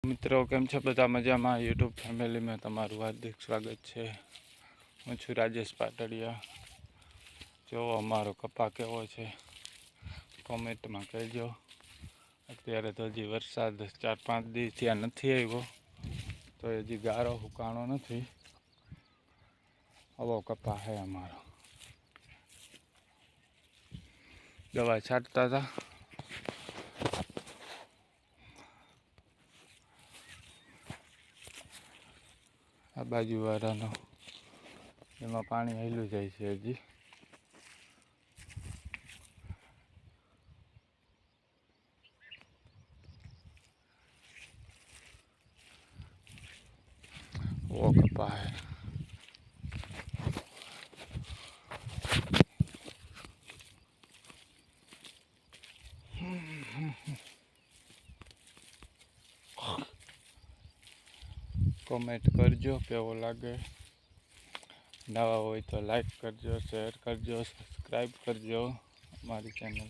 मित्रों केम छो बधा मजा में यूट्यूब फैमिली में तमारू हार्दिक स्वागत है। हूँ छू राजेश पाटड़िया। जो अमारो कपा केवो छे कमेंट में कहजो। अत्यारे तो हजी वरसाद 4-5 दी थया नथी आव्यो तो हजी गारो हुकाणो नथी। आवो कपा है अमारो। दवा छांटता था आ बाजूवाळानो एमां पाणी हेलू जाय छे हजी। वो कपा है कमेंट करजो केवो लागे। नवा होय तो लाइक करजो, शेयर करजो, सब्सक्राइब करजो हमारी चैनल।